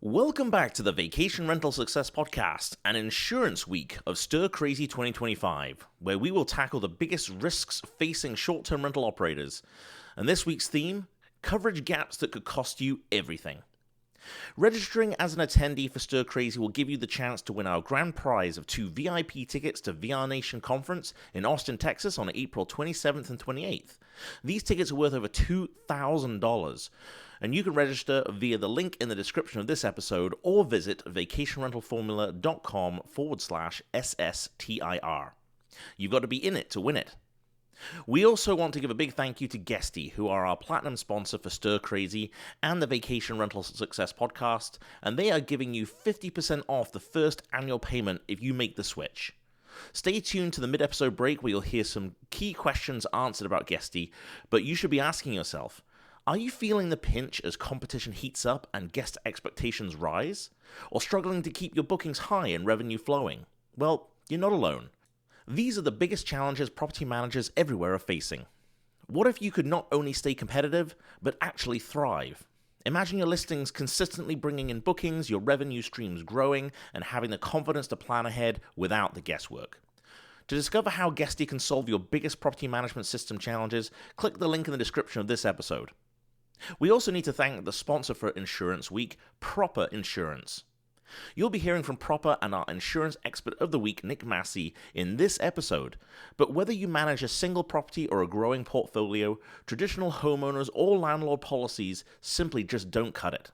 Welcome back to the Vacation Rental Success Podcast, an insurance week of STIR Crazy 2025, where we will tackle the biggest risks facing short-term rental operators. And this week's theme, coverage gaps that could cost you everything. Registering as an attendee for STIR Crazy will give you the chance to win our grand prize of 2 VIP tickets to VR Nation Conference in Austin, Texas on April 27th and 28th. These tickets are worth over $2,000, and you can register via the link in the description of this episode or visit vacationrentalformula.com/SSTIR. You've got to be in it to win it. We also want to give a big thank you to Guesty, who are our platinum sponsor for STIR Crazy and the Vacation Rental Success Podcast, and they are giving you 50% off the first annual payment if you make the switch. Stay tuned to the mid-episode break where you'll hear some key questions answered about Guesty, but you should be asking yourself, are you feeling the pinch as competition heats up and guest expectations rise? Or struggling to keep your bookings high and revenue flowing? Well, you're not alone. These are the biggest challenges property managers everywhere are facing. What if you could not only stay competitive, but actually thrive? Imagine your listings consistently bringing in bookings, your revenue streams growing, and having the confidence to plan ahead without the guesswork. To discover how Guesty can solve your biggest property management system challenges, click the link in the description of this episode. We also need to thank the sponsor for Insurance Week, Proper Insurance. You'll be hearing from Proper and our insurance expert of the week, Nick Massey, in this episode. But whether you manage a single property or a growing portfolio, traditional homeowners or landlord policies simply just don't cut it.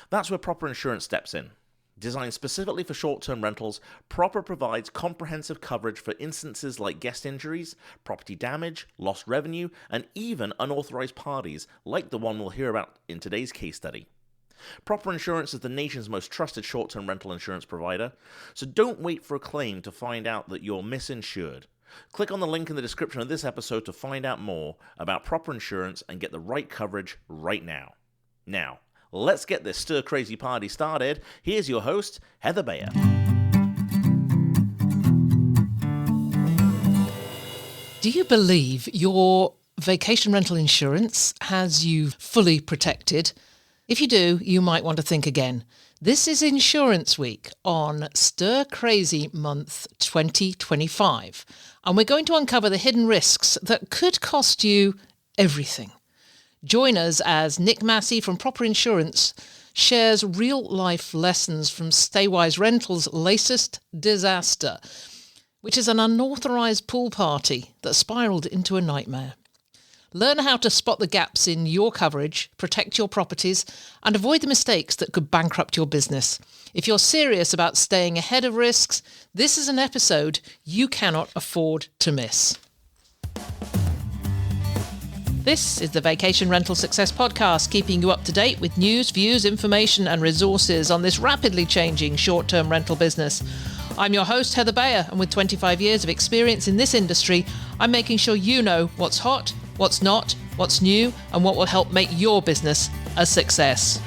That's where Proper Insurance steps in. Designed specifically for short-term rentals, Proper provides comprehensive coverage for instances like guest injuries, property damage, lost revenue, and even unauthorized parties like the one we'll hear about in today's case study. Proper Insurance is the nation's most trusted short-term rental insurance provider, so don't wait for a claim to find out that you're misinsured. Click on the link in the description of this episode to find out more about Proper Insurance and get the right coverage right now. Now, let's get this STIR Crazy party started. Here's your host, Heather Bayer. Do you believe your vacation rental insurance has you fully protected? If you do, you might want to think again. This is Insurance Week on STIR Crazy Month 2025, and we're going to uncover the hidden risks that could cost you everything. Join us as Nick Massey from Proper Insurance shares real-life lessons from StayWise Rentals' latest disaster, which is an unauthorized pool party that spiraled into a nightmare. Learn how to spot the gaps in your coverage, protect your properties, and avoid the mistakes that could bankrupt your business. If you're serious about staying ahead of risks, this is an episode you cannot afford to miss. This is the Vacation Rental Success Podcast, keeping you up to date with news, views, information, and resources on this rapidly changing short-term rental business. I'm your host, Heather Bayer, and with 25 years of experience in this industry, I'm making sure you know what's hot, what's not, what's new, and what will help make your business a success.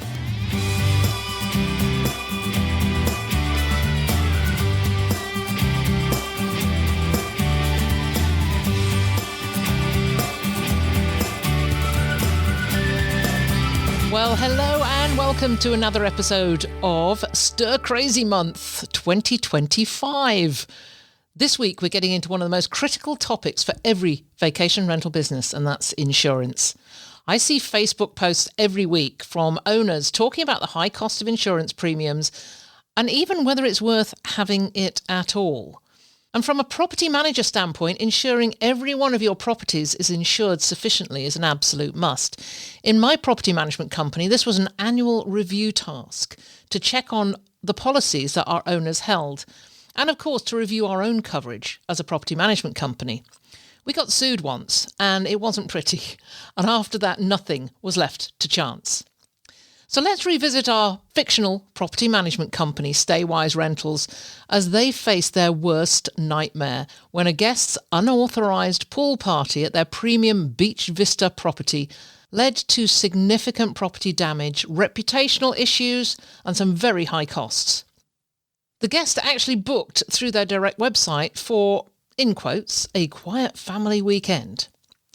Well, hello and welcome to another episode of STIR Crazy Month 2025. This week, we're getting into one of the most critical topics for every vacation rental business, and that's insurance. I see Facebook posts every week from owners talking about the high cost of insurance premiums and even whether it's worth having it at all. And from a property manager standpoint, ensuring every one of your properties is insured sufficiently is an absolute must. In my property management company, this was an annual review task to check on the policies that our owners held, and of course to review our own coverage as a property management company. We got sued once, and it wasn't pretty, and after that nothing was left to chance. So let's revisit our fictional property management company, StayWise Rentals, as they faced their worst nightmare when a guest's unauthorized pool party at their premium Beach Vista property led to significant property damage, reputational issues, and some very high costs. The guest actually booked through their direct website for, in quotes, a quiet family weekend.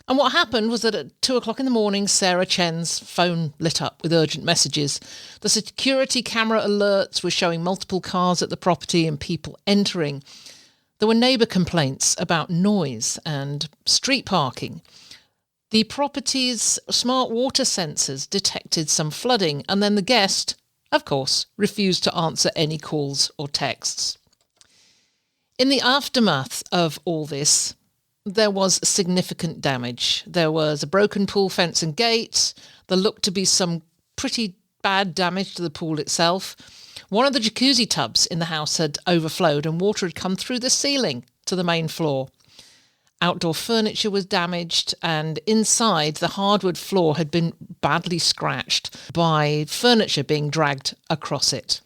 And what happened was that at 2:00 in the morning, Sarah Chen's phone lit up with urgent messages. The security camera alerts were showing multiple cars at the property and people entering. There were neighbour complaints about noise and street parking. The property's smart water sensors detected some flooding, and then the guest, of course, refused to answer any calls or texts. In the aftermath of all this, there was significant damage. There was a broken pool fence and gate. There looked to be some pretty bad damage to the pool itself. One of the jacuzzi tubs in the house had overflowed and water had come through the ceiling to the main floor. Outdoor furniture was damaged, and inside the hardwood floor had been badly scratched by furniture being dragged across it.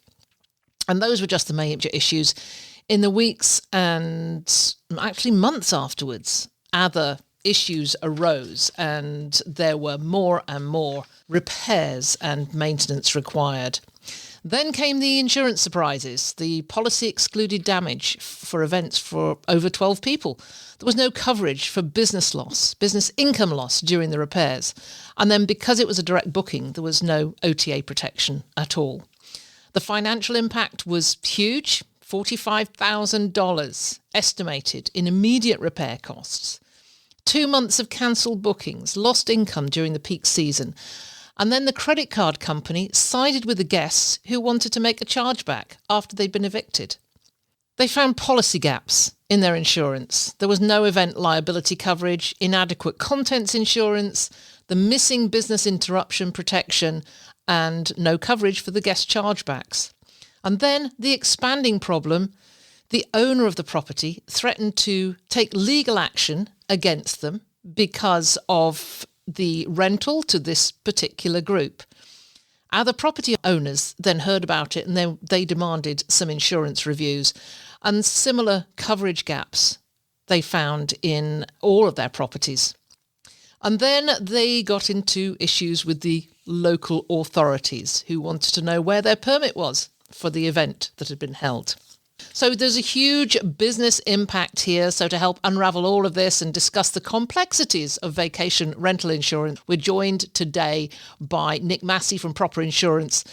And those were just the major issues. In the weeks and actually months afterwards, other issues arose, and there were more and more repairs and maintenance required. Then came the insurance surprises. The policy excluded damage for events for over 12 people. There was no coverage for business loss, business income loss during the repairs. And then because it was a direct booking, there was no OTA protection at all. The financial impact was huge, $45,000 estimated in immediate repair costs. 2 months of cancelled bookings, lost income during the peak season. And then the credit card company sided with the guests who wanted to make a chargeback after they'd been evicted. They found policy gaps in their insurance. There was no event liability coverage, inadequate contents insurance, the missing business interruption protection, and no coverage for the guest chargebacks. And then the expanding problem, the owner of the property threatened to take legal action against them because of the rental to this particular group. Other property owners then heard about it, and they demanded some insurance reviews, and similar coverage gaps they found in all of their properties. And then they got into issues with the local authorities who wanted to know where their permit was for the event that had been held. So there's a huge business impact here. So to help unravel all of this and discuss the complexities of vacation rental insurance, we're joined today by Nick Massey from Proper Insurance.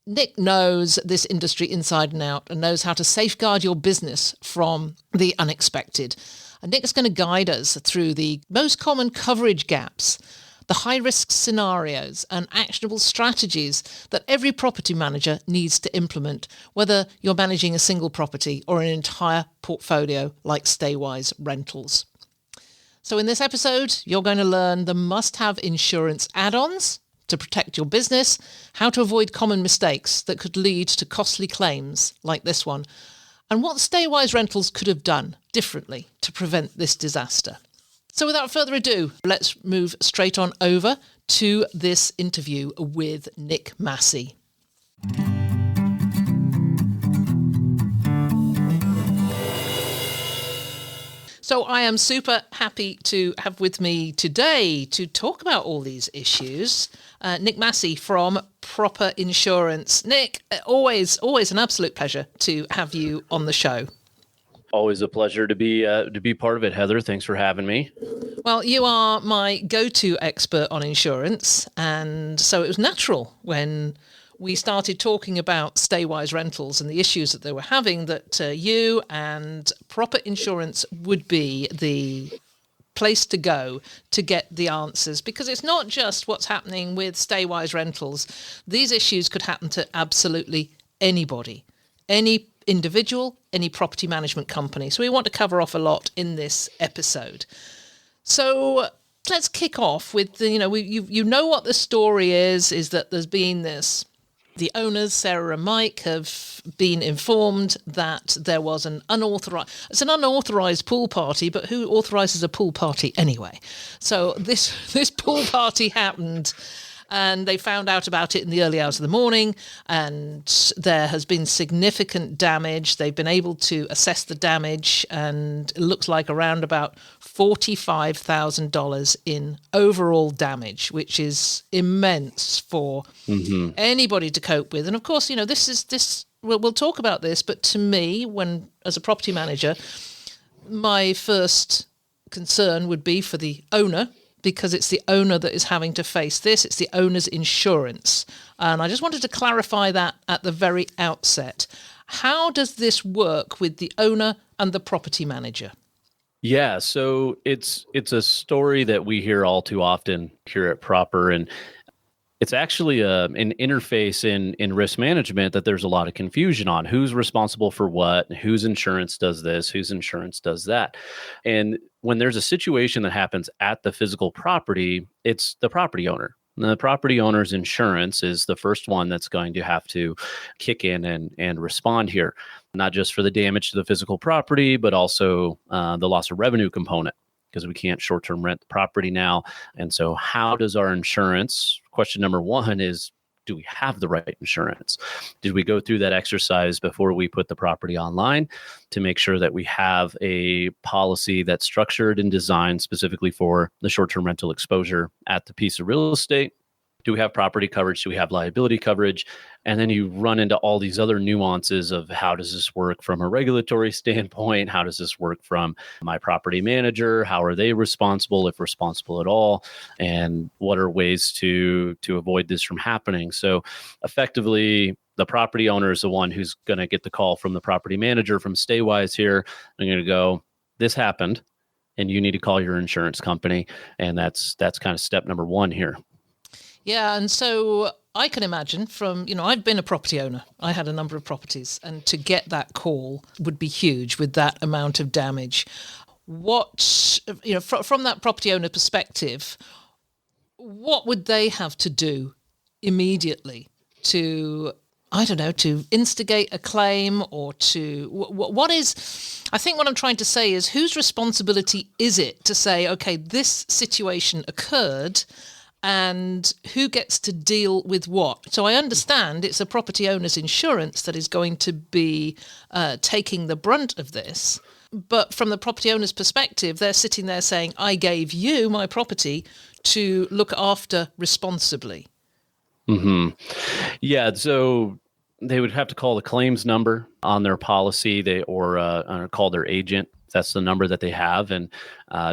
Nick knows this industry inside and out and knows how to safeguard your business from the unexpected. And Nick is going to guide us through the most common coverage gaps, the high-risk scenarios and actionable strategies that every property manager needs to implement, whether you're managing a single property or an entire portfolio like StayWise Rentals. So in this episode, you're going to learn the must-have insurance add-ons to protect your business, how to avoid common mistakes that could lead to costly claims like this one, and what StayWise Rentals could have done differently to prevent this disaster. So without further ado, let's move straight on over to this interview with Nick Massey. So I am super happy to have with me today to talk about all these issues, Nick Massey from Proper Insurance. Nick, always an absolute pleasure to have you on the show. Always a pleasure to be part of it, Heather. Thanks for having me. Well, you are my go-to expert on insurance, and so it was natural when we started talking about StayWise Rentals and the issues that they were having that you and Proper Insurance would be the place to go to get the answers, because it's not just what's happening with StayWise Rentals. These issues could happen to absolutely anybody, any individual, any property management company. So we want to cover off a lot in this episode. So let's kick off with you know what the story is that there's been this. The owners, Sarah and Mike, have been informed that there was it's an unauthorized pool party, but who authorizes a pool party anyway? So this pool party happened, and they found out about it in the early hours of the morning, and there has been significant damage. They've been able to assess the damage, and it looks like around about $45,000 in overall damage, which is immense for anybody to cope with. And of course, we'll talk about this, but to me, as a property manager, my first concern would be for the owner because it's the owner that is having to face this. It's the owner's insurance. And I just wanted to clarify that at the very outset. How does this work with the owner and the property manager? Yeah, so it's a story that we hear all too often here at Proper, and it's actually an interface in risk management that there's a lot of confusion on who's responsible for what, whose insurance does this, whose insurance does that. And when there's a situation that happens at the physical property, it's the property owner. The property owner's insurance is the first one that's going to have to kick in and respond here, not just for the damage to the physical property, but also the loss of revenue component, because we can't short-term rent the property now. And so how does our insurance, question number one is, do we have the right insurance? Did we go through that exercise before we put the property online to make sure that we have a policy that's structured and designed specifically for the short-term rental exposure at the piece of real estate? Do we have property coverage? Do we have liability coverage? And then you run into all these other nuances of how does this work from a regulatory standpoint? How does this work from my property manager? How are they responsible, if responsible at all? And what are ways to avoid this from happening? So effectively, the property owner is the one who's going to get the call from the property manager from StayWise here. I'm going to go, this happened, and you need to call your insurance company. And that's kind of step number one here. Yeah, and so I can imagine from, I've been a property owner. I had a number of properties, and to get that call would be huge with that amount of damage. What, from that property owner perspective, what would they have to do immediately to instigate a claim, or what is, I think what I'm trying to say is, whose responsibility is it to say, okay, this situation occurred, and who gets to deal with what? So I understand it's a property owner's insurance that is going to be taking the brunt of this. But from the property owner's perspective, they're sitting there saying, I gave you my property to look after responsibly. Mm-hmm. Yeah, so they would have to call the claims number on their policy, or call their agent. That's the number that they have, and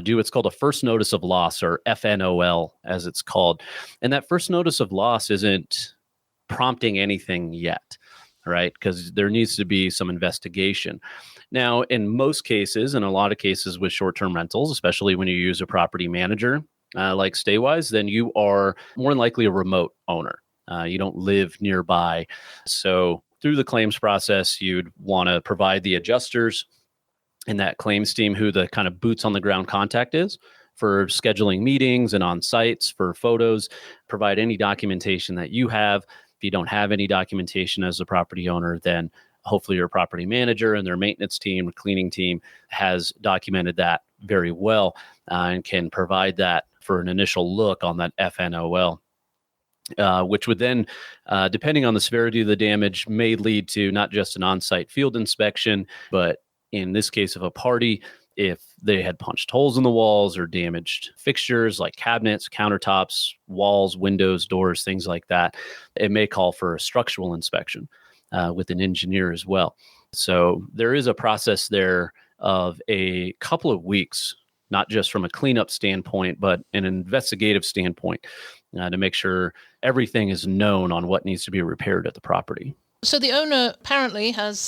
do what's called a first notice of loss, or FNOL as it's called. And that first notice of loss isn't prompting anything yet, right? Because there needs to be some investigation. Now, in most cases, and a lot of cases with short-term rentals, especially when you use a property manager like StayWise, then you are more than likely a remote owner. You don't live nearby. So through the claims process, you'd want to provide the adjusters and that claims team who the kind of boots on the ground contact is for scheduling meetings and on sites for photos. Provide any documentation that you have. If you don't have any documentation as a property owner, then hopefully your property manager and their maintenance team, cleaning team has documented that very well and can provide that for an initial look on that FNOL. Which would then, depending on the severity of the damage, may lead to not just an on-site field inspection, but in this case of a party, if they had punched holes in the walls or damaged fixtures like cabinets, countertops, walls, windows, doors, things like that, it may call for a structural inspection with an engineer as well. So there is a process there of a couple of weeks, not just from a cleanup standpoint, but an investigative standpoint to make sure everything is known on what needs to be repaired at the property. So the owner apparently has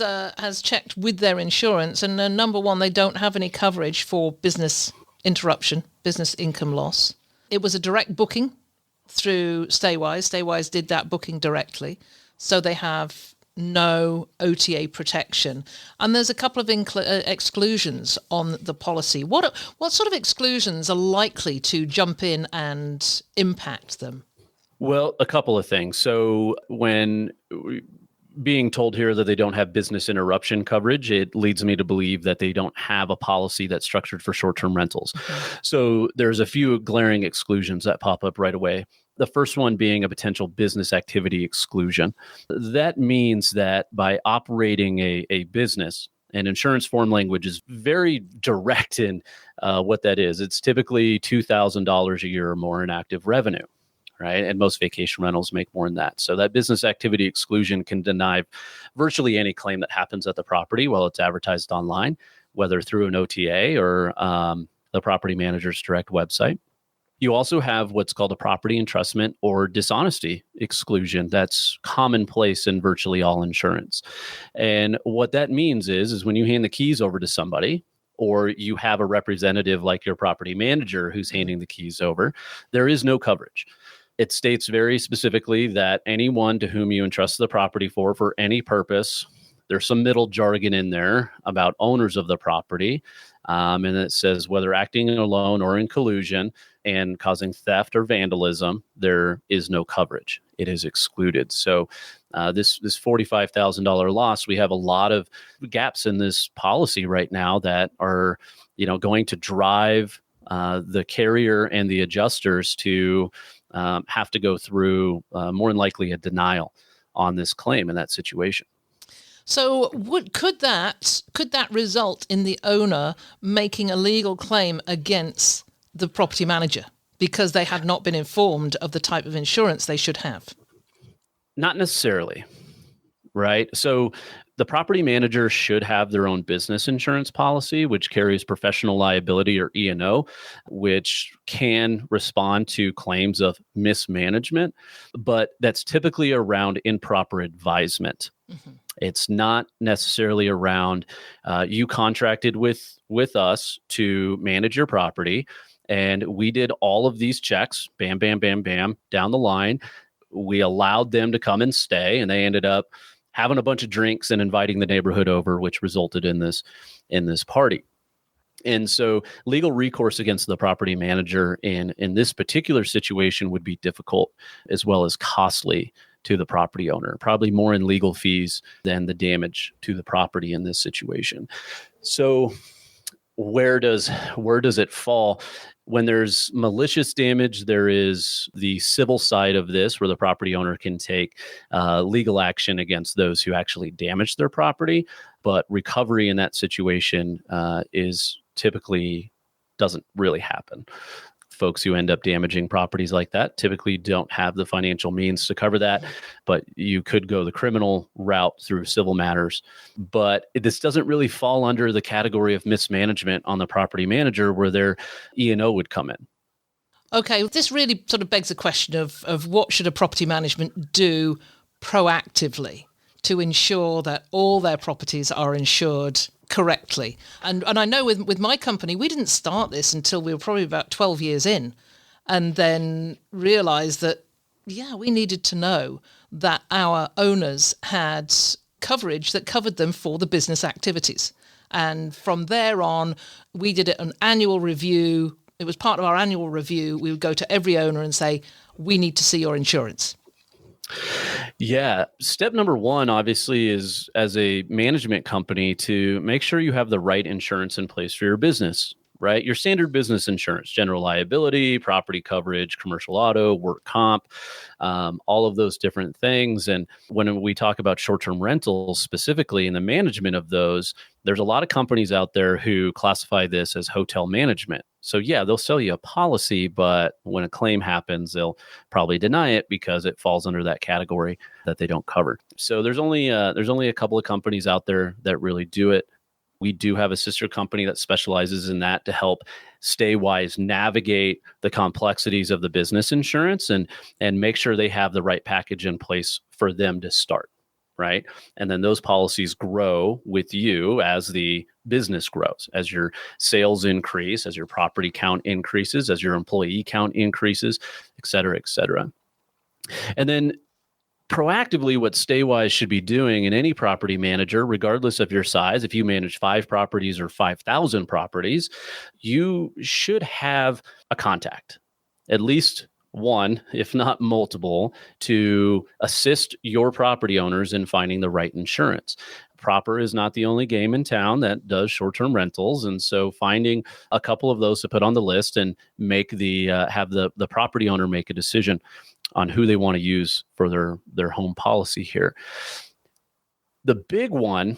checked with their insurance, and number one, they don't have any coverage for business interruption, business income loss. It was a direct booking through StayWise. StayWise did that booking directly, so they have no OTA protection. And there's a couple of exclusions on the policy. What sort of exclusions are likely to jump in and impact them? Well, a couple of things. So when being told here that they don't have business interruption coverage, it leads me to believe that they don't have a policy that's structured for short-term rentals. Mm-hmm. So there's a few glaring exclusions that pop up right away. The first one being a potential business activity exclusion. That means that by operating a business, and insurance form language is very direct in what that is. It's typically $2,000 a year or more in active revenue. Right. And most vacation rentals make more than that. So that business activity exclusion can deny virtually any claim that happens at the property while it's advertised online, whether through an OTA or the property manager's direct website. You also have what's called a property entrustment or dishonesty exclusion. That's commonplace in virtually all insurance. And what that means is when you hand the keys over to somebody, or you have a representative like your property manager who's handing the keys over, there is no coverage. It states very specifically that anyone to whom you entrust the property for any purpose, there's some middle jargon in there about owners of the property. And it says whether acting alone or in collusion and causing theft or vandalism, there is no coverage. It is excluded. So this $45,000 loss, we have a lot of gaps in this policy right now that are, going to drive the carrier and the adjusters to have to go through more than likely a denial on this claim in that situation. So could that result in the owner making a legal claim against the property manager because they had not been informed of the type of insurance they should have? Not necessarily, right? So the property manager should have their own business insurance policy, which carries professional liability or E&O, which can respond to claims of mismanagement, but that's typically around improper advisement. Mm-hmm. It's not necessarily around you contracted with us to manage your property, and we did all of these checks, bam, bam, bam, bam, down the line. We allowed them to come and stay, and they ended up having a bunch of drinks and inviting the neighborhood over, which resulted in this party. And so legal recourse against the property manager in this particular situation would be difficult as well as costly to the property owner, probably more in legal fees than the damage to the property in this situation. So where does it fall? When there's malicious damage, there is the civil side of this where the property owner can take legal action against those who actually damaged their property. But recovery in that situation is typically doesn't really happen. Folks who end up damaging properties like that typically don't have the financial means to cover that, but you could go the criminal route through civil matters. But this doesn't really fall under the category of mismanagement on the property manager where their E&O would come in. Okay, this really sort of begs the question of what should a property management do proactively to ensure that all their properties are insured correctly. And I know with my company, we didn't start this until we were probably about 12 years in, and then realized that, we needed to know that our owners had coverage that covered them for the business activities. And from there on, we did an annual review. It was part of our annual review. We would go to every owner and say, we need to see your insurance. Yeah. Step number one, obviously, is as a management company to make sure you have the right insurance in place for your business, right? Your standard business insurance, general liability, property coverage, commercial auto, work comp, all of those different things. And when we talk about short-term rentals specifically in the management of those, there's a lot of companies out there who classify this as hotel management. So they'll sell you a policy, but when a claim happens, they'll probably deny it because it falls under that category that they don't cover. So there's only a couple of companies out there that really do it. We do have a sister company that specializes in that to help StayWise navigate the complexities of the business insurance and make sure they have the right package in place for them to start, right? And then those policies grow with you as the business grows, as your sales increase, as your property count increases, as your employee count increases, et cetera, et cetera. And then proactively, what StayWise should be doing, and any property manager, regardless of your size, if you manage 5 properties or 5,000 properties, you should have a contact, at least one, if not multiple, to assist your property owners in finding the right insurance. Proper is not the only game in town that does short-term rentals, and so finding a couple of those to put on the list and make have the property owner make a decision on who they want to use for their home policy here. The big one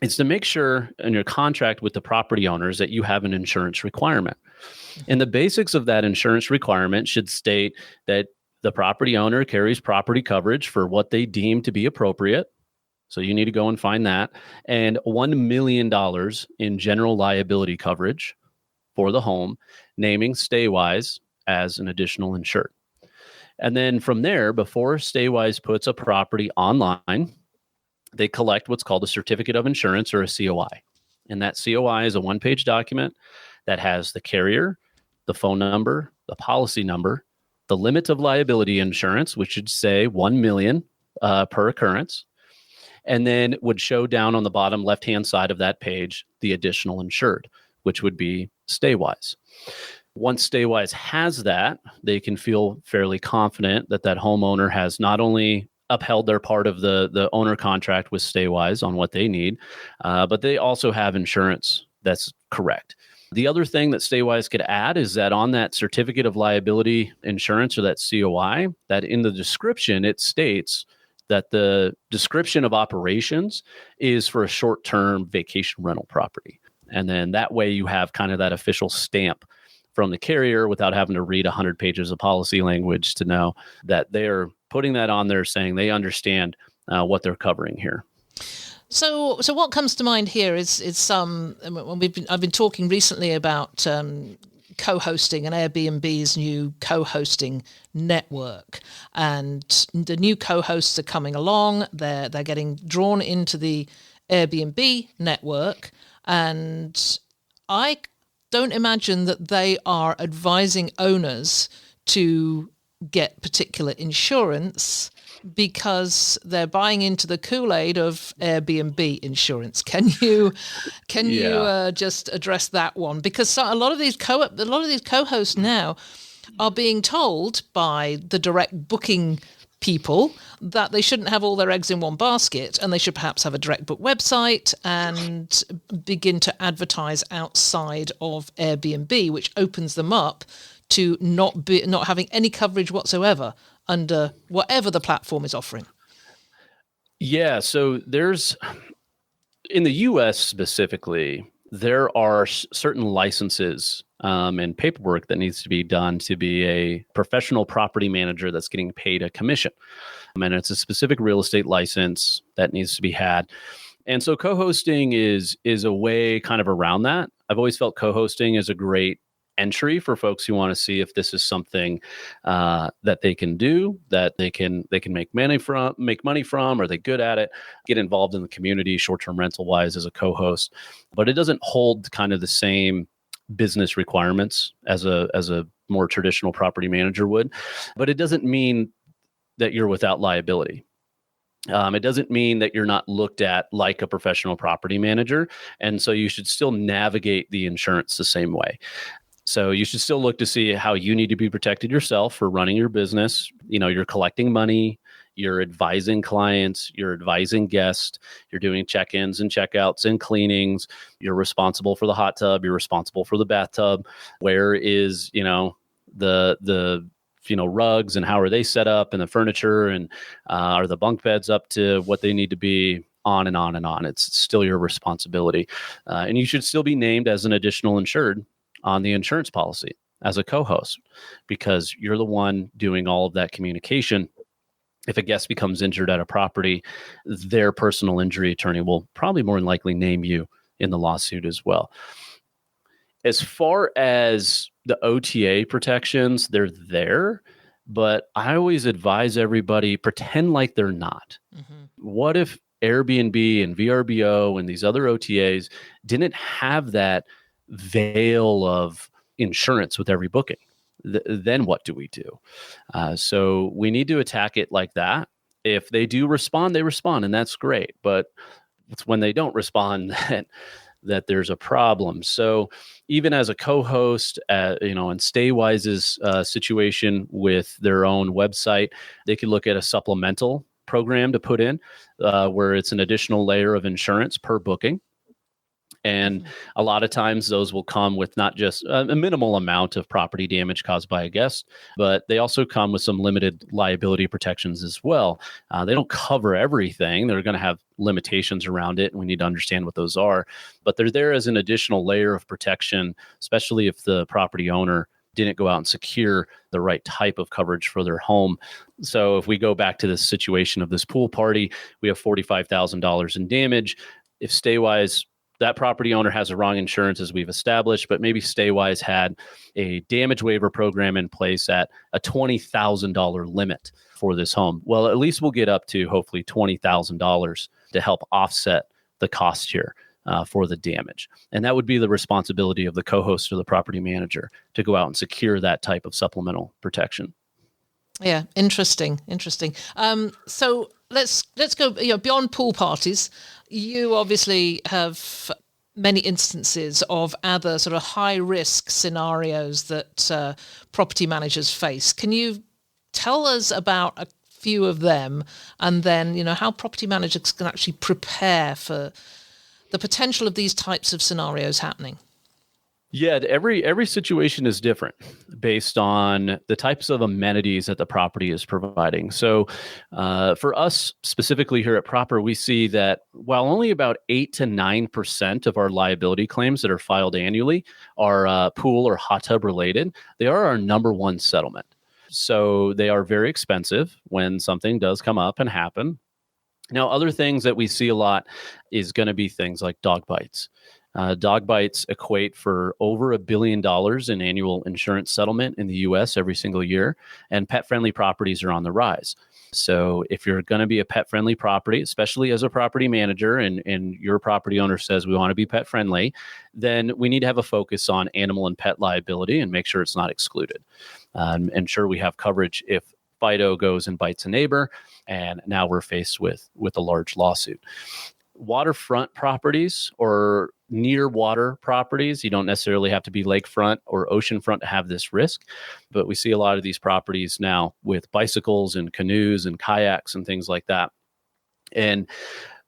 is to make sure in your contract with the property owners that you have an insurance requirement. And the basics of that insurance requirement should state that the property owner carries property coverage for what they deem to be appropriate. So you need to go and find that. And $1 million in general liability coverage for the home, naming StayWise as an additional insured. And then from there, before StayWise puts a property online, they collect what's called a certificate of insurance, or a COI. And that COI is a one-page document that has the carrier, the phone number, the policy number, the limit of liability insurance, which should say 1 million per occurrence, and then would show down on the bottom left-hand side of that page the additional insured, which would be StayWise. Once StayWise has that, they can feel fairly confident that that homeowner has not only upheld their part of the owner contract with StayWise on what they need, but they also have insurance that's correct. The other thing that StayWise could add is that on that certificate of liability insurance, or that COI, that in the description, it states that the description of operations is for a short-term vacation rental property. And then that way you have kind of that official stamp from the carrier without having to read 100 pages of policy language to know that they're putting that on there, saying they understand what they're covering here. So what comes to mind here is I've been talking recently about co-hosting and Airbnb's new co-hosting network, and the new co-hosts are coming along. They're getting drawn into the Airbnb network, and I don't imagine that they are advising owners to get particular insurance because they're buying into the Kool-Aid of Airbnb insurance. Can you just address that one? Because a lot of these co-hosts now are being told by the direct booking people that they shouldn't have all their eggs in one basket, and they should perhaps have a direct book website and begin to advertise outside of Airbnb, which opens them up to not having any coverage whatsoever under whatever the platform is offering. Yeah, so there's, in the US specifically, there are certain licenses and paperwork that needs to be done to be a professional property manager that's getting paid a commission. And it's a specific real estate license that needs to be had. And so co-hosting is a way kind of around that. I've always felt co-hosting is a great entry for folks who want to see if this is something that they can do, that they can make money from, are they good at it, get involved in the community short-term rental wise as a co-host. But it doesn't hold kind of the same business requirements as a more traditional property manager would. But it doesn't mean that you're without liability. It doesn't mean that you're not looked at like a professional property manager. And so you should still navigate the insurance the same way. So you should still look to see how you need to be protected yourself for running your business. You know, you're collecting money, you're advising clients, you're advising guests, you're doing check-ins and check-outs and cleanings, you're responsible for the hot tub, you're responsible for the bathtub. Where is, the rugs and how are they set up, and the furniture, and are the bunk beds up to what they need to be, on and on and on. It's still your responsibility. And you should still be named as an additional insured on the insurance policy as a co-host, because you're the one doing all of that communication. If a guest becomes injured at a property, their personal injury attorney will probably more than likely name you in the lawsuit as well. As far as the OTA protections, they're there, but I always advise everybody, pretend like they're not. Mm-hmm. What if Airbnb and VRBO and these other OTAs didn't have that veil of insurance with every booking? Then what do we do? So we need to attack it like that. If they do respond, they respond, and that's great. But it's when they don't respond that there's a problem. So even as a co-host, in StayWise's situation with their own website, they could look at a supplemental program to put in where it's an additional layer of insurance per booking. And a lot of times those will come with not just a minimal amount of property damage caused by a guest, but they also come with some limited liability protections as well. They don't cover everything. They're going to have limitations around it, and we need to understand what those are. But they're there as an additional layer of protection, especially if the property owner didn't go out and secure the right type of coverage for their home. So if we go back to this situation of this pool party, we have $45,000 in damage. If StayWise that property owner has the wrong insurance, as we've established, but maybe StayWise had a damage waiver program in place at a $20,000 limit for this home. Well, at least we'll get up to hopefully $20,000 to help offset the cost here for the damage. And that would be the responsibility of the co-host or the property manager to go out and secure that type of supplemental protection. Yeah, interesting. So let's go beyond pool parties. You obviously have many instances of other sort of high risk scenarios that property managers face. Can you tell us about a few of them, and then how property managers can actually prepare for the potential of these types of scenarios happening? Yeah, every situation is different based on the types of amenities that the property is providing. So for us specifically here at Proper, we see that while only about 8 to 9% of our liability claims that are filed annually are pool or hot tub related, they are our number one settlement. So they are very expensive when something does come up and happen. Now, other things that we see a lot is going to be things like dog bites. Dog bites equate for over $1 billion in annual insurance settlement in the U.S. every single year, and pet-friendly properties are on the rise. So if you're going to be a pet-friendly property, especially as a property manager, and your property owner says we want to be pet-friendly, then we need to have a focus on animal and pet liability and make sure it's not excluded. Ensure we have coverage if Fido goes and bites a neighbor, and now we're faced with a large lawsuit. Waterfront properties or near water properties, you don't necessarily have to be lakefront or oceanfront to have this risk, but we see a lot of these properties now with bicycles and canoes and kayaks and things like that. And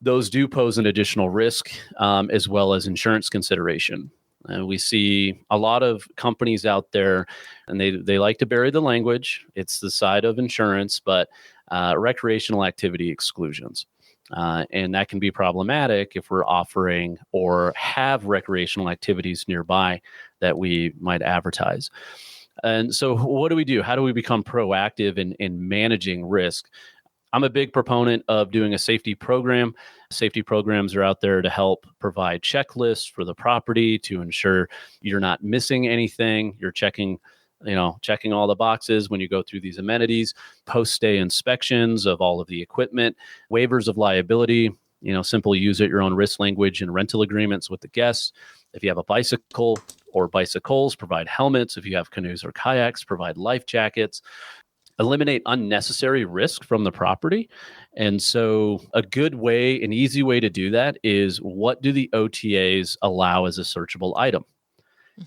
those do pose an additional risk as well as insurance consideration. We see a lot of companies out there, and they like to bury the language. It's the side of insurance, but recreational activity exclusions. And that can be problematic if we're offering or have recreational activities nearby that we might advertise. And so what do we do? How do we become proactive in managing risk? I'm a big proponent of doing a safety program. Safety programs are out there to help provide checklists for the property to ensure you're not missing anything. You're checking all the boxes when you go through these amenities, post-stay inspections of all of the equipment, waivers of liability, simple use at your own risk language and rental agreements with the guests. If you have a bicycle or bicycles, provide helmets. If you have canoes or kayaks, provide life jackets. Eliminate unnecessary risk from the property. And so a good way, an easy way to do that is, what do the OTAs allow as a searchable item?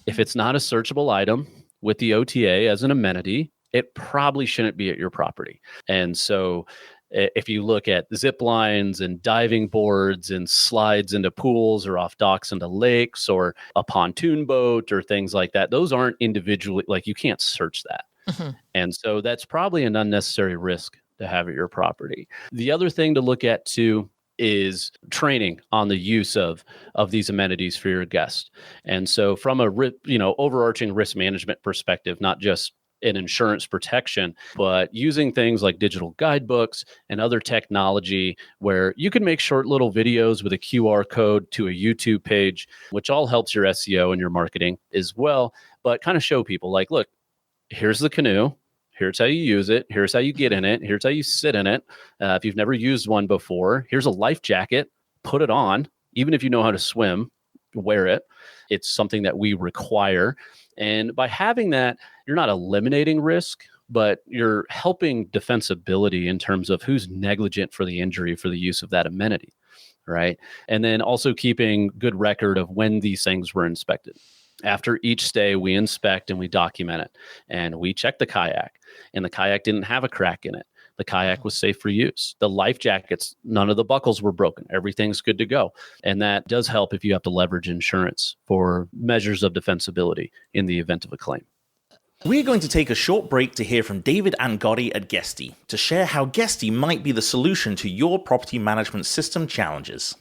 If it's not a searchable item with the OTA as an amenity, it probably shouldn't be at your property. And so if you look at zip lines and diving boards and slides into pools or off docks into lakes or a pontoon boat or things like that, those aren't individually, you can't search that. Mm-hmm. And so that's probably an unnecessary risk to have at your property. The other thing to look at too is training on the use of these amenities for your guests. And so from a overarching risk management perspective, not just an insurance protection, but using things like digital guidebooks and other technology where you can make short little videos with a QR code to a YouTube page, which all helps your SEO and your marketing as well, but kind of show people look, here's the canoe. Here's how you use it. Here's how you get in it. Here's how you sit in it. If you've never used one before, here's a life jacket. Put it on. Even if you know how to swim, wear it. It's something that we require. And by having that, you're not eliminating risk, but you're helping defensibility in terms of who's negligent for the injury for the use of that amenity, right? And then also keeping good record of when these things were inspected. After each stay, we inspect and we document it. And we check the kayak, and the kayak didn't have a crack in it. The kayak was safe for use. The life jackets, none of the buckles were broken. Everything's good to go. And that does help if you have to leverage insurance for measures of defensibility in the event of a claim. We're going to take a short break to hear from David and Gotti at Guesty to share how Guesty might be the solution to your property management system challenges.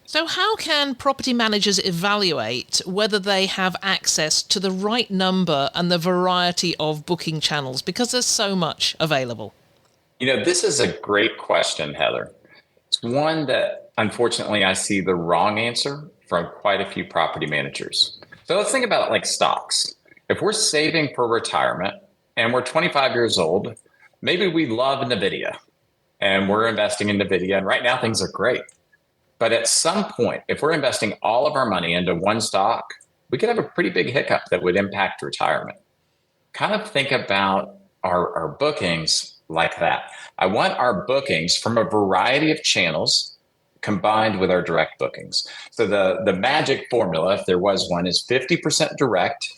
So how can property managers evaluate whether they have access to the right number and the variety of booking channels? Because there's so much available. This is a great question, Heather. It's one that unfortunately I see the wrong answer from quite a few property managers. So let's think about it like stocks. If we're saving for retirement and we're 25 years old, maybe we love NVIDIA and we're investing in NVIDIA, and right now things are great. But at some point, if we're investing all of our money into one stock, we could have a pretty big hiccup that would impact retirement. Kind of think about our bookings like that. I want our bookings from a variety of channels combined with our direct bookings. So the magic formula, if there was one, is 50% direct,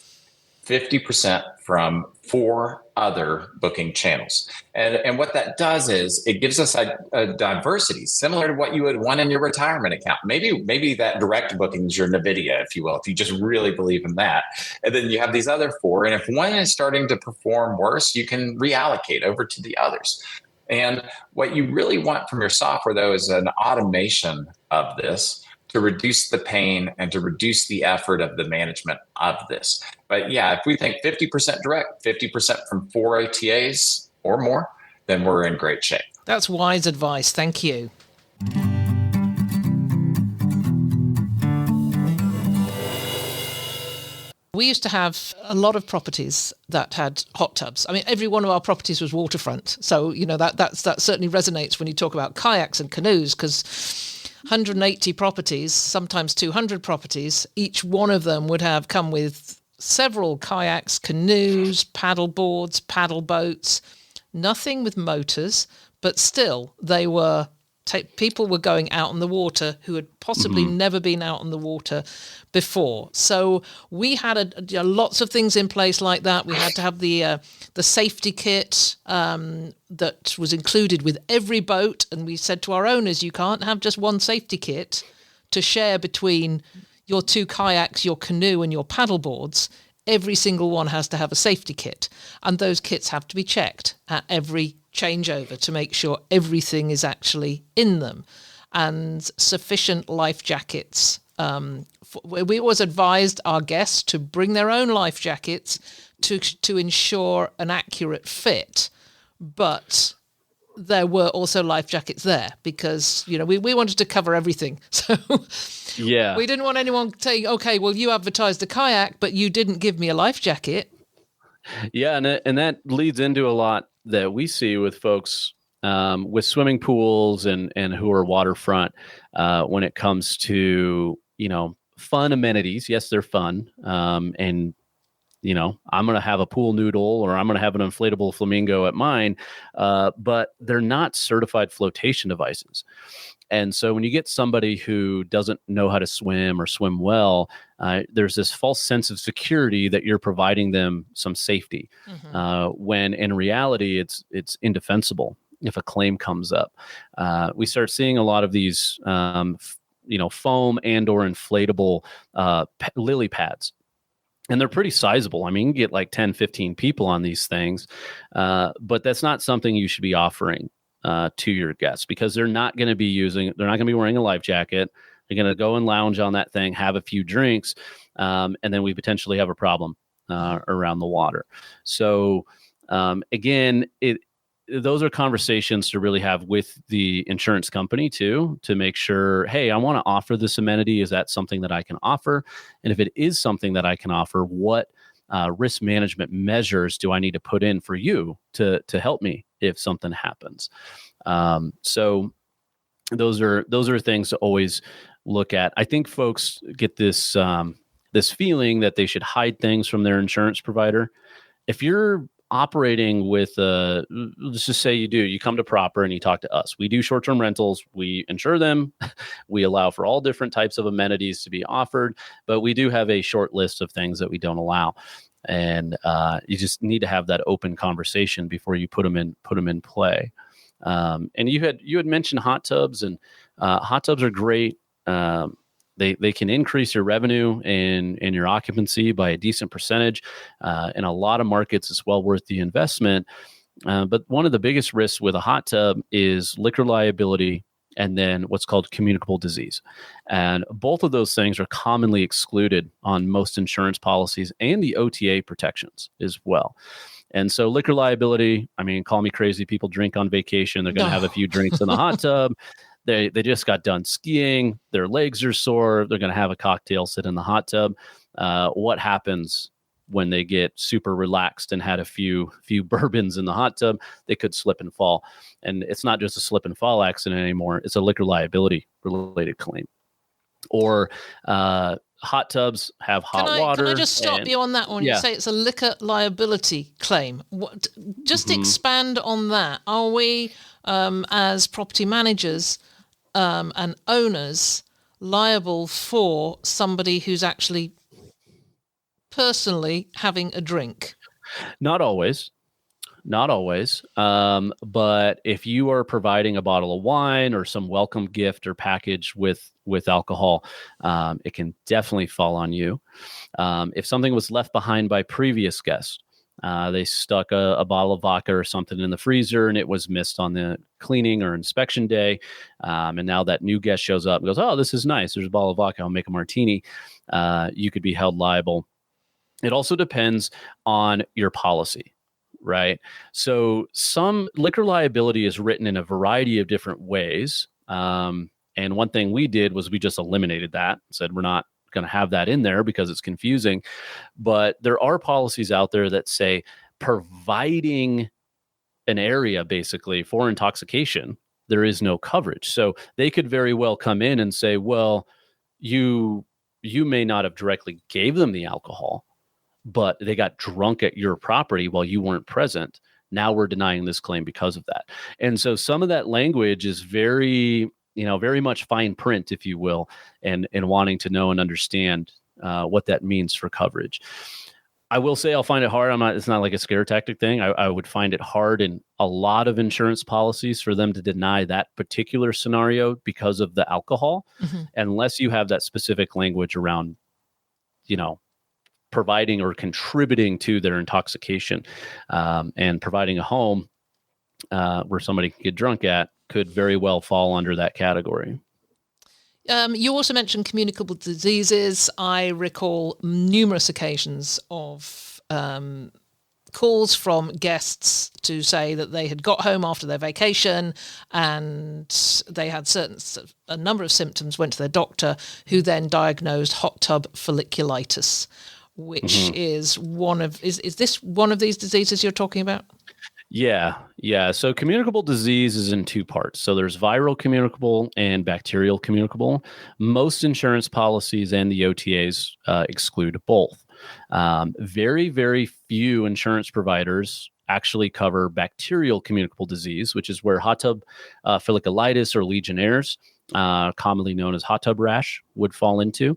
50% from 4 other booking channels. And what that does is it gives us a diversity similar to what you would want in your retirement account. Maybe that direct booking is your NVIDIA, if you will, if you just really believe in that. And then you have these other 4. And if one is starting to perform worse, you can reallocate over to the others. And what you really want from your software, though, is an automation of this to reduce the pain and to reduce the effort of the management of this. But yeah, if we think 50% direct, 50% from 4 OTAs or more, then we're in great shape. That's wise advice. Thank you. We used to have a lot of properties that had hot tubs. I mean, every one of our properties was waterfront. So, that certainly resonates when you talk about kayaks and canoes, because 180 properties, sometimes 200 properties, each one of them would have come with several kayaks, canoes, paddle boards, paddle boats, nothing with motors, but still they were people were going out on the water who had possibly never been out on the water before. So we had lots of things in place like that. We had to have the safety kit that was included with every boat. And we said to our owners, you can't have just one safety kit to share between your 2 kayaks, your canoe and your paddle boards. Every single one has to have a safety kit. And those kits have to be checked at every changeover to make sure everything is actually in them, and sufficient life jackets. We always advised our guests to bring their own life jackets to ensure an accurate fit, but there were also life jackets there because we wanted to cover everything. So yeah, we didn't want anyone saying, okay, well, you advertised a kayak but you didn't give me a life jacket. Yeah, and that leads into a lot that we see with folks with swimming pools and who are waterfront when it comes to fun amenities. Yes, they're fun, and I'm going to have a pool noodle or I'm going to have an inflatable flamingo at mine, but they're not certified flotation devices. And so when you get somebody who doesn't know how to swim or swim well, there's this false sense of security that you're providing them some safety, when in reality it's indefensible if a claim comes up. We start seeing a lot of these, foam and or inflatable lily pads. And they're pretty sizable. I mean, you can get like 10, 15 people on these things, but that's not something you should be offering to your guests, because they're not going to be wearing a life jacket. They're going to go and lounge on that thing, have a few drinks, and then we potentially have a problem around the water. So again, those are conversations to really have with the insurance company too, to make sure, hey, I want to offer this amenity. Is that something that I can offer? And if it is something that I can offer, what risk management measures do I need to put in for you to help me if something happens? So those are things to always look at. I think folks get this feeling that they should hide things from their insurance provider. If you're operating with let's just say you come to Proper and you talk to us. We do short-term rentals. We insure them. We allow for all different types of amenities to be offered, but we do have a short list of things that we don't allow. And you just need to have that open conversation before you put them in play. And you had mentioned hot tubs, and hot tubs are great. They can increase your revenue and your occupancy by a decent percentage. In a lot of markets, it's well worth the investment. But one of the biggest risks with a hot tub is liquor liability and then what's called communicable disease. And both of those things are commonly excluded on most insurance policies and the OTA protections as well. And so liquor liability, I mean, call me crazy. People drink on vacation. They're going to have a few drinks in the hot tub. They just got done skiing. Their legs are sore. They're going to have a cocktail, sit in the hot tub. What happens when they get super relaxed and had a few bourbons in the hot tub? They could slip and fall. And it's not just a slip and fall accident anymore. It's a liquor liability related claim. Or hot tubs have hot water. Can I just stop you on that one? You say it's a liquor liability claim. Just expand on that. Are we, as property managers and owners, liable for somebody who's actually personally having a drink? Not always. But if you are providing a bottle of wine or some welcome gift or package with alcohol, it can definitely fall on you. If something was left behind by previous guests, they stuck a bottle of vodka or something in the freezer and it was missed on the cleaning or inspection day. And now that new guest shows up and goes, oh, this is nice. There's a bottle of vodka. I'll make a martini. You could be held liable. It also depends on your policy, right? So some liquor liability is written in a variety of different ways. And one thing we did was we just eliminated that, said we're not going to have that in there because it's confusing. But there are policies out there that say providing an area basically for intoxication, there is no coverage. So they could very well come in and say, well, you may not have directly gave them the alcohol, but they got drunk at your property while you weren't present. Now we're denying this claim because of that. And so some of that language is very much fine print, if you will, and wanting to know and understand what that means for coverage. I will say I'll find it hard. It's not like a scare tactic thing. I would find it hard in a lot of insurance policies for them to deny that particular scenario because of the alcohol, unless you have that specific language around, providing or contributing to their intoxication, and providing a home where somebody can get drunk at could very well fall under that category. You also mentioned communicable diseases. I recall numerous occasions of calls from guests to say that they had got home after their vacation and they had a number of symptoms, went to their doctor, who then diagnosed hot tub folliculitis, which is is this one of these diseases you're talking about? Yeah. So communicable disease is in two parts. So there's viral communicable and bacterial communicable. Most insurance policies and the OTAs exclude both. Very, very few insurance providers actually cover bacterial communicable disease, which is where hot tub folliculitis or Legionnaire's, commonly known as hot tub rash, would fall into.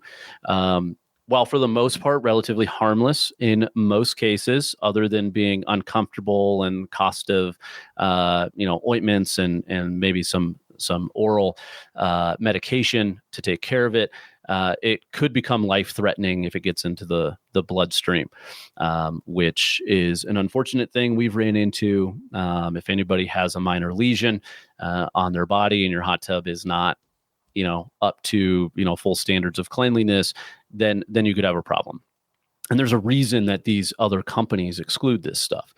While for the most part relatively harmless in most cases, other than being uncomfortable and cost of ointments and maybe some oral medication to take care of it, it could become life-threatening if it gets into the bloodstream, which is an unfortunate thing we've ran into. If anybody has a minor lesion on their body and your hot tub is not up to, full standards of cleanliness, then you could have a problem. And there's a reason that these other companies exclude this stuff.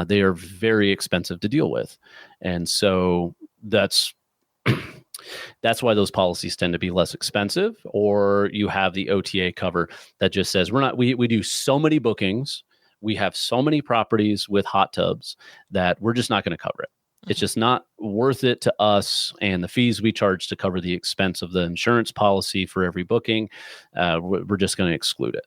They are very expensive to deal with. And so that's why those policies tend to be less expensive. Or you have the OTA cover that just says, we do so many bookings, we have so many properties with hot tubs that we're just not going to cover it. It's just not worth it to us, and the fees we charge to cover the expense of the insurance policy for every booking, we're just going to exclude it.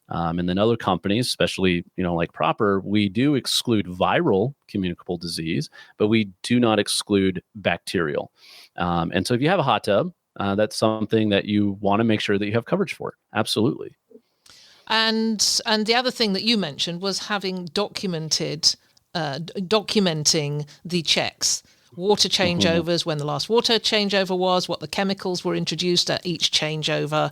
And then other companies, especially like Proper, we do exclude viral communicable disease, but we do not exclude bacterial. And so if you have a hot tub, that's something that you want to make sure that you have coverage for. Absolutely. And the other thing that you mentioned was having documenting the checks, water changeovers, when the last water changeover was, what the chemicals were introduced at each changeover,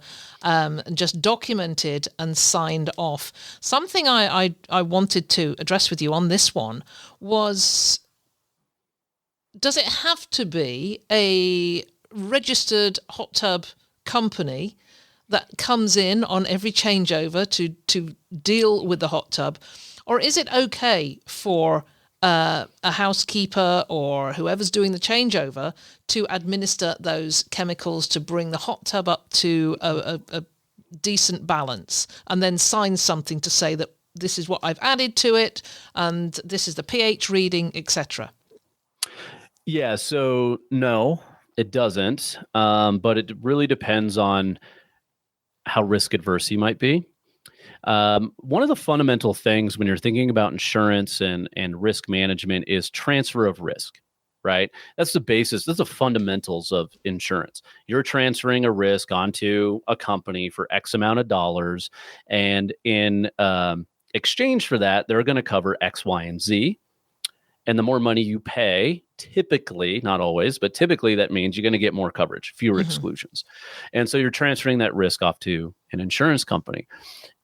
just documented and signed off. Something I wanted to address with you on this one was, does it have to be a registered hot tub company that comes in on every changeover to deal with the hot tub? Or is it okay for a housekeeper or whoever's doing the changeover to administer those chemicals to bring the hot tub up to a decent balance and then sign something to say that this is what I've added to it and this is the pH reading, etc.? Yeah, so no, it doesn't. But it really depends on how risk adverse you might be. One of the fundamental things when you're thinking about insurance and risk management is transfer of risk, right? That's the basis. That's the fundamentals of insurance. You're transferring a risk onto a company for X amount of dollars. And in exchange for that, they're going to cover X, Y, and Z. And the more money you pay, typically, not always, but typically that means you're going to get more coverage, fewer exclusions. And so you're transferring that risk off to an insurance company.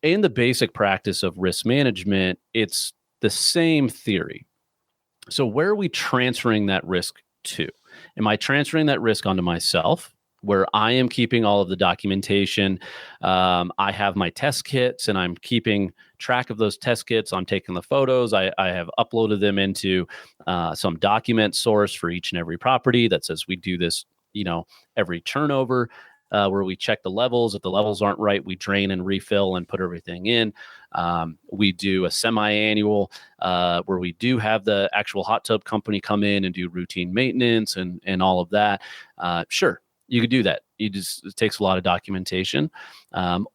In the basic practice of risk management, it's the same theory. So where are we transferring that risk to? Am I transferring that risk onto myself, where I am keeping all of the documentation? I have my test kits and I'm keeping track of those test kits. I'm taking the photos. I have uploaded them into some document source for each and every property that says we do this, every turnover. Where we check the levels. If the levels aren't right, we drain and refill and put everything in. We do a semi-annual where we do have the actual hot tub company come in and do routine maintenance and all of that. Sure, you could do that. It takes a lot of documentation.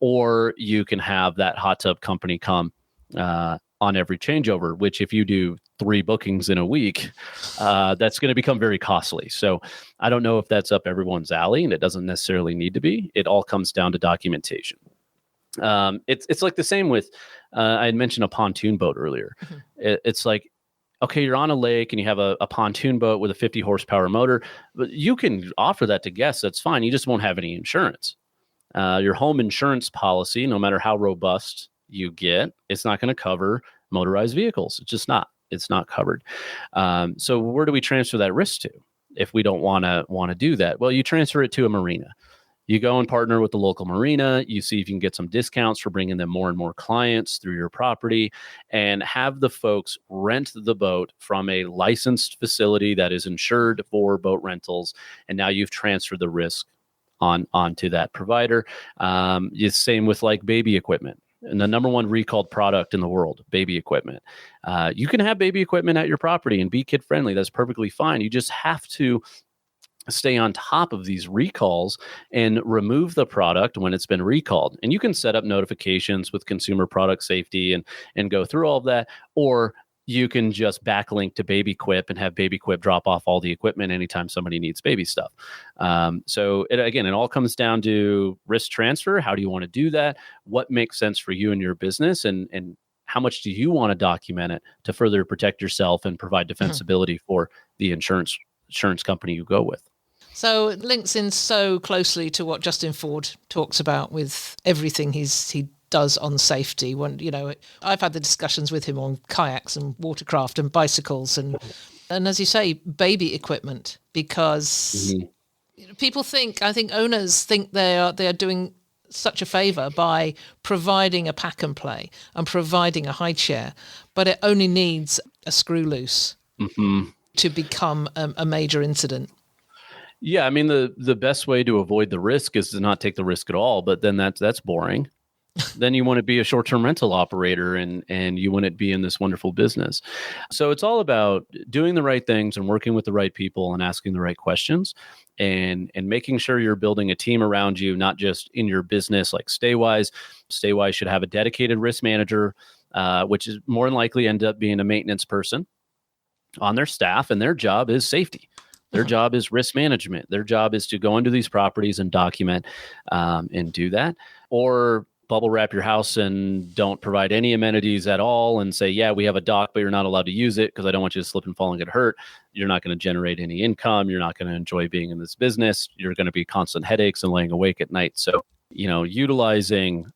Or you can have that hot tub company come on every changeover, which if you do 3 bookings in a week, that's going to become very costly. So I don't know if that's up everyone's alley, and it doesn't necessarily need to be. It all comes down to documentation. It's like the same with, I had mentioned a pontoon boat earlier. It's like, okay, you're on a lake and you have a pontoon boat with a 50 horsepower motor, but you can offer that to guests. That's fine. You just won't have any insurance. Your home insurance policy, no matter how robust you get, it's not going to cover motorized vehicles. It's not covered. So where do we transfer that risk to if we don't want to do that? Well, you transfer it to a marina. You go and partner with the local marina. You see if you can get some discounts for bringing them more and more clients through your property, and have the folks rent the boat from a licensed facility that is insured for boat rentals. And now you've transferred the risk onto that provider. It's same with like baby equipment. And the number one recalled product in the world, baby equipment. You can have baby equipment at your property and be kid friendly. That's perfectly fine. You just have to stay on top of these recalls and remove the product when it's been recalled. And you can set up notifications with consumer product safety and go through all of that. Or you can just backlink to BabyQuip and have BabyQuip drop off all the equipment anytime somebody needs baby stuff. So it all comes down to risk transfer. How do you want to do that? What makes sense for you and your business? And how much do you want to document it to further protect yourself and provide defensibility for the insurance company you go with? So it links in so closely to what Justin Ford talks about with everything he does on safety. When I've had the discussions with him on kayaks and watercraft and bicycles and as you say, baby equipment, because people I think owners think they are doing such a favor by providing a pack and play and providing a high chair, but it only needs a screw loose to become a major incident. Yeah, I mean the best way to avoid the risk is to not take the risk at all, but then that's boring. Then you want to be a short-term rental operator and you want to be in this wonderful business. So it's all about doing the right things and working with the right people and asking the right questions and making sure you're building a team around you, not just in your business like StayWise. StayWise should have a dedicated risk manager, which is more than likely end up being a maintenance person on their staff, and their job is safety. Their job is risk management. Their job is to go into these properties and document and do that. Or bubble wrap your house and don't provide any amenities at all and say, yeah, we have a dock, but you're not allowed to use it because I don't want you to slip and fall and get hurt. You're not going to generate any income. You're not going to enjoy being in this business. You're going to be constant headaches and laying awake at night. So, utilizing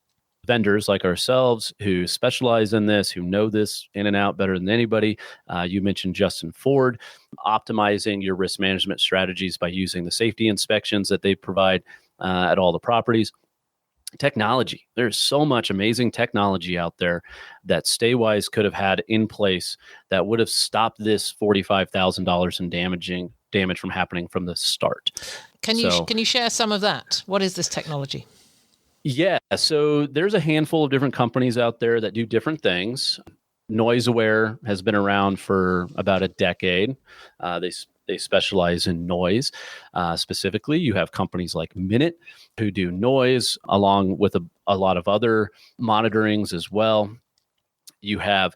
vendors like ourselves who specialize in this, who know this in and out better than anybody. You mentioned Justin Ford, optimizing your risk management strategies by using the safety inspections that they provide at all the properties. Technology. There's so much amazing technology out there that StayWise could have had in place that would have stopped this $45,000 in damage from happening from the start. Can you share some of that? What is this technology? Yeah, so there's a handful of different companies out there that do different things. Noise Aware has been around for about a decade. They specialize in noise. Specifically, you have companies like Minute who do noise along with a lot of other monitorings as well. You have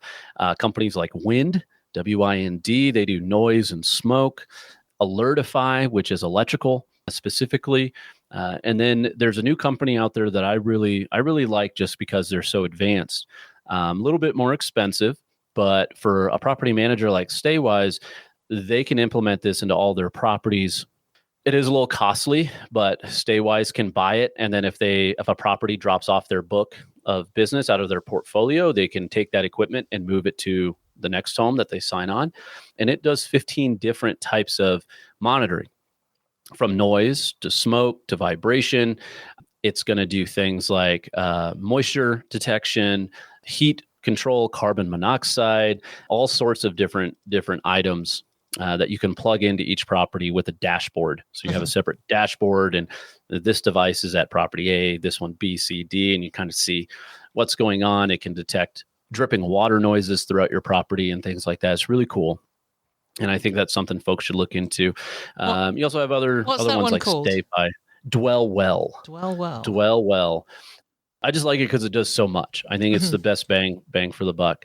companies like Wind, W-I-N-D. They do noise and smoke. Alertify, which is electrical specifically. And then there's a new company out there that I really like just because they're so advanced. A little bit more expensive, but for a property manager like StayWise, they can implement this into all their properties. It is a little costly, but StayWise can buy it. And then if a property drops off their book of business out of their portfolio, they can take that equipment and move it to the next home that they sign on. And it does 15 different types of monitoring, from noise to smoke to vibration. It's going to do things like moisture detection, heat control, carbon monoxide, all sorts of different items that you can plug into each property with a dashboard. So you have a separate dashboard, and this device is at property A, this one B, C, D, and you kind of see what's going on. It can detect dripping water noises throughout your property and things like that. It's really cool. And I think that's something folks should look into. You also have other ones like StayFi. Dwell Well. Dwell Well. I just like it because it does so much. I think it's the best bang for the buck.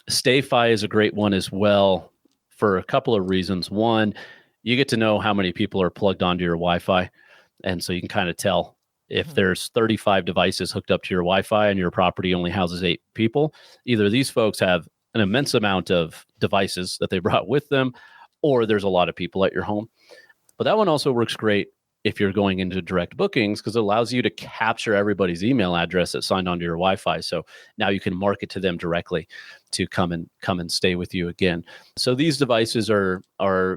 StayFi is a great one as well for a couple of reasons. One, you get to know how many people are plugged onto your Wi-Fi. And so you can kind of tell if there's 35 devices hooked up to your Wi-Fi and your property only houses 8 people, either these folks have an immense amount of devices that they brought with them, or there's a lot of people at your home. But that one also works great if you're going into direct bookings, because it allows you to capture everybody's email address that's signed onto your Wi-Fi. So now you can market to them directly to come and stay with you again. So these devices are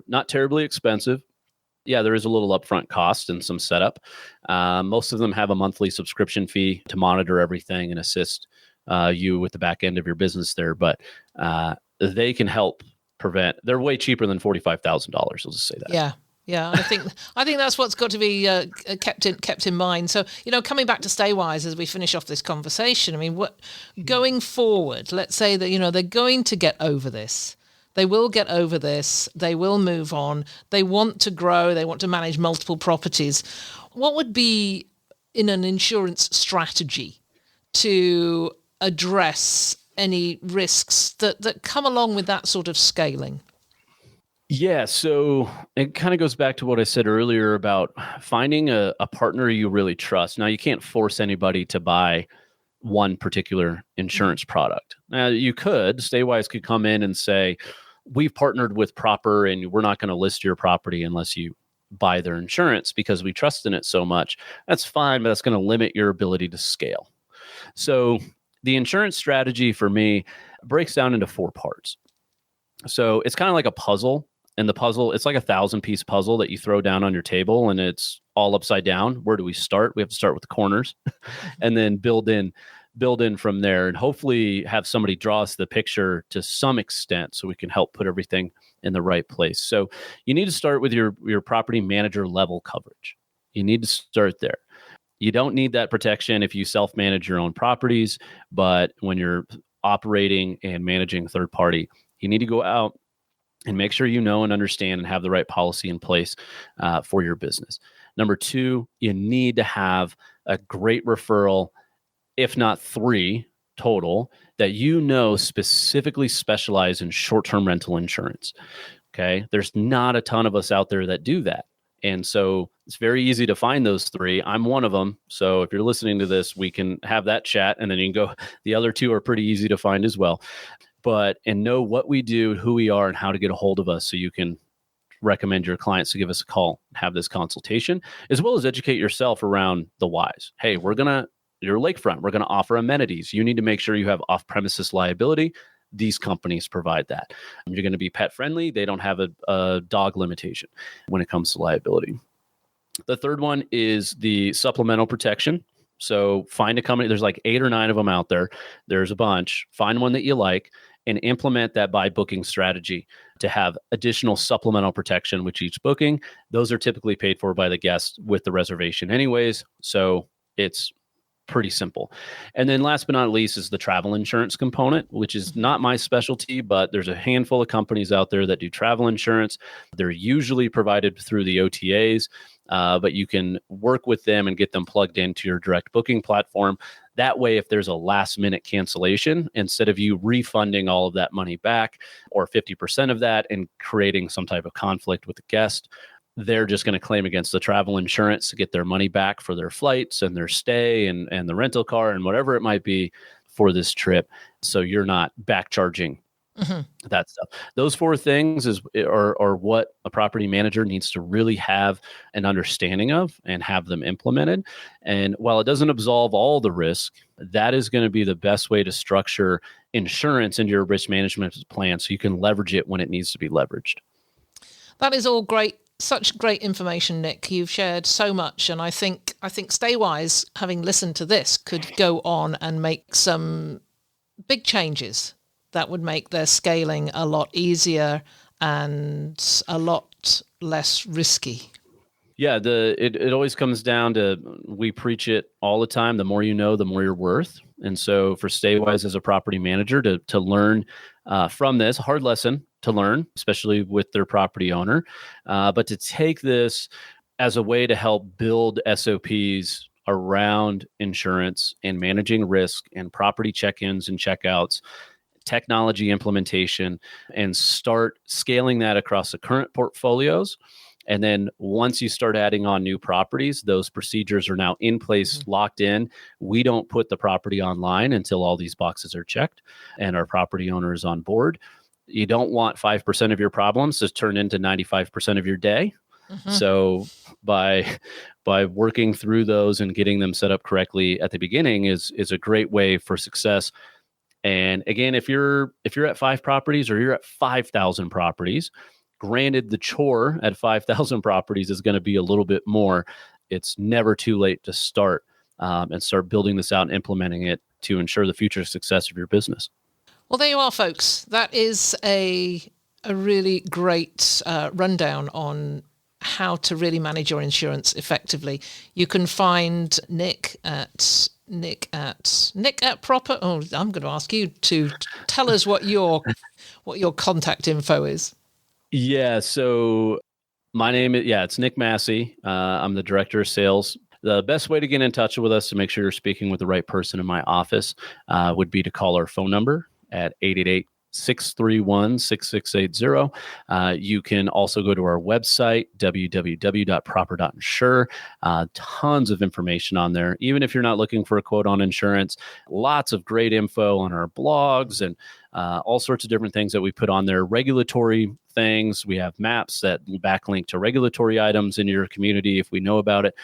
not terribly expensive. Yeah, there is a little upfront cost and some setup. Most of them have a monthly subscription fee to monitor everything and assist you with the back end of your business there. But they can help prevent. They're way cheaper than $45,000. I'll just say that. Yeah. Yeah, I think that's what's got to be kept in mind. So, coming back to StayWise as we finish off this conversation, I mean, going forward, let's say that, they're going to get over this. They will get over this. They will move on. They want to grow. They want to manage multiple properties. What would be in an insurance strategy to address any risks that come along with that sort of scaling? Yeah, so it kind of goes back to what I said earlier about finding a partner you really trust. Now, you can't force anybody to buy one particular insurance product. Now, you could. StayWise could come in and say, we've partnered with Proper and we're not going to list your property unless you buy their insurance because we trust in it so much. That's fine, but that's going to limit your ability to scale. So the insurance strategy for me breaks down into 4 parts. So it's kind of like a puzzle. And the puzzle, it's like a 1,000-piece puzzle that you throw down on your table and it's all upside down. Where do we start? We have to start with the corners and then build in from there, and hopefully have somebody draw us the picture to some extent so we can help put everything in the right place. So you need to start with your property manager level coverage. You need to start there. You don't need that protection if you self-manage your own properties, but when you're operating and managing third party, you need to go out and make sure you know and understand and have the right policy in place for your business. Number 2, you need to have a great referral, if not 3 total, that specifically specialize in short-term rental insurance. Okay, there's not a ton of us out there that do that. And so it's very easy to find those 3. I'm one of them. So if you're listening to this, we can have that chat and then you can go. The other 2 are pretty easy to find as well. And know what we do, who we are, and how to get a hold of us so you can recommend your clients to give us a call, have this consultation, as well as educate yourself around the whys. Hey, you're lakefront. We're going to offer amenities. You need to make sure you have off-premises liability. These companies provide that. You're going to be pet friendly. They don't have a dog limitation when it comes to liability. The third one is the supplemental protection. So find a company. There's like 8 or 9 of them out there. There's a bunch. Find one that you like and implement that by booking strategy to have additional supplemental protection with each booking. Those are typically paid for by the guest with the reservation anyways. So it's pretty simple. And then last but not least is the travel insurance component, which is not my specialty, but there's a handful of companies out there that do travel insurance. They're usually provided through the OTAs, but you can work with them and get them plugged into your direct booking platform. That way, if there's a last minute cancellation, instead of you refunding all of that money back or 50% of that and creating some type of conflict with the guest, they're just going to claim against the travel insurance to get their money back for their flights and their stay and the rental car and whatever it might be for this trip. So you're not back charging that stuff. Those 4 things are what a property manager needs to really have an understanding of and have them implemented. And while it doesn't absolve all the risk, that is going to be the best way to structure insurance into your risk management plan so you can leverage it when it needs to be leveraged. That is all great. Such great information, Nick. You've shared so much, and I think StayWise, having listened to this, could go on and make some big changes that would make their scaling a lot easier and a lot less risky. Yeah, it always comes down to, we preach it all the time, the more you know, the more you're worth. And so for StayWise as a property manager to learn from this, hard lesson to learn, especially with their property owner, but to take this as a way to help build SOPs around insurance and managing risk and property check-ins and checkouts, technology implementation, and start scaling that across the current portfolios. And then once you start adding on new properties, those procedures are now in place, locked in. We don't put the property online until all these boxes are checked and our property owner is on board. You don't want 5% of your problems to turn into 95% of your day. So by working through those and getting them set up correctly at the beginning is a great way for success. And again, if you're at 5 properties or you're at 5,000 properties, granted, the chore at 5,000 properties is going to be a little bit more. It's never too late to start and start building this out and implementing it to ensure the future success of your business. Well, there you are, folks. That is a really great rundown on how to really manage your insurance effectively. You can find Nick at proper. Oh, I'm going to ask you to tell us what your contact info is. Yeah. So my name is, it's Nick Massey. I'm the director of sales. The best way to get in touch with us to make sure you're speaking with the right person in my office would be to call our phone number at 888-631-6680. You can also go to our website, www.proper.insure. Tons of information on there. Even if you're not looking for a quote on insurance, lots of great info on our blogs and all sorts of different things that we put on there. Regulatory things. We have maps that backlink to regulatory items in your community if we know about it.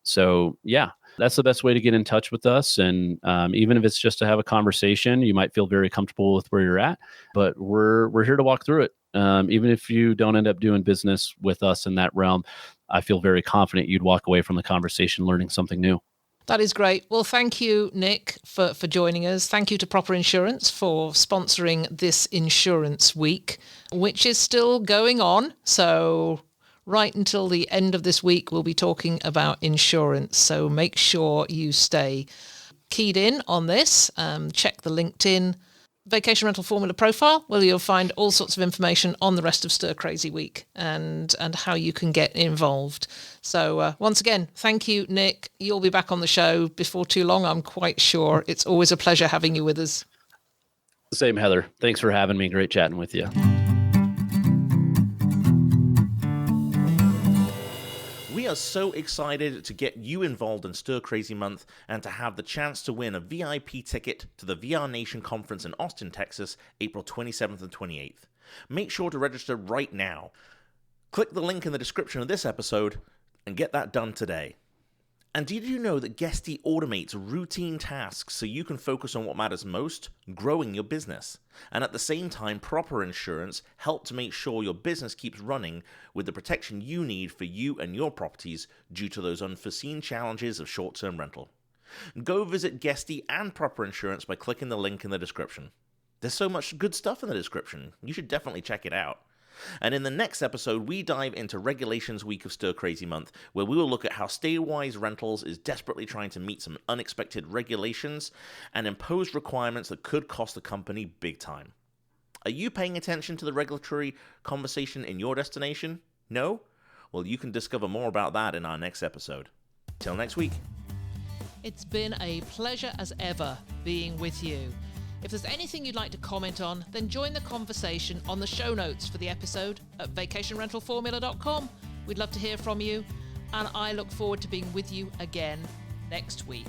So yeah, that's the best way to get in touch with us. And even if it's just to have a conversation, you might feel very comfortable with where you're at, but we're here to walk through it. Even if you don't end up doing business with us in that realm, I feel very confident you'd walk away from the conversation learning something new. That is great. Well, thank you, Nick, for joining us. Thank you to Proper Insurance for sponsoring this Insurance Week, which is still going on. So right until the end of this week, we'll be talking about insurance. So make sure you stay keyed in on this. Check the LinkedIn Vacation Rental Formula profile, where you'll find all sorts of information on the rest of STIR Crazy Week and how you can get involved. So once again, thank you, Nick. You'll be back on the show before too long, I'm quite sure. It's always a pleasure having you with us. Same, Heather. Thanks for having me. Great chatting with you. We are so excited to get you involved in STIR Crazy Month and to have the chance to win a VIP ticket to the VR Nation Conference in Austin, Texas, April 27th and 28th. Make sure to register right now. Click the link in the description of this episode and get that done today. And did you know that Guesty automates routine tasks so you can focus on what matters most, growing your business? And at the same time, Proper Insurance helps to make sure your business keeps running with the protection you need for you and your properties due to those unforeseen challenges of short-term rental. Go visit Guesty and Proper Insurance by clicking the link in the description. There's so much good stuff in the description. You should definitely check it out. And in the next episode, we dive into Regulations Week of STIR Crazy Month, where we will look at how StayWise Rentals is desperately trying to meet some unexpected regulations and impose requirements that could cost the company big time. Are you paying attention to the regulatory conversation in your destination? No? Well, you can discover more about that in our next episode. Till next week. It's been a pleasure as ever being with you. If there's anything you'd like to comment on, then join the conversation on the show notes for the episode at vacationrentalformula.com. We'd love to hear from you, and I look forward to being with you again next week.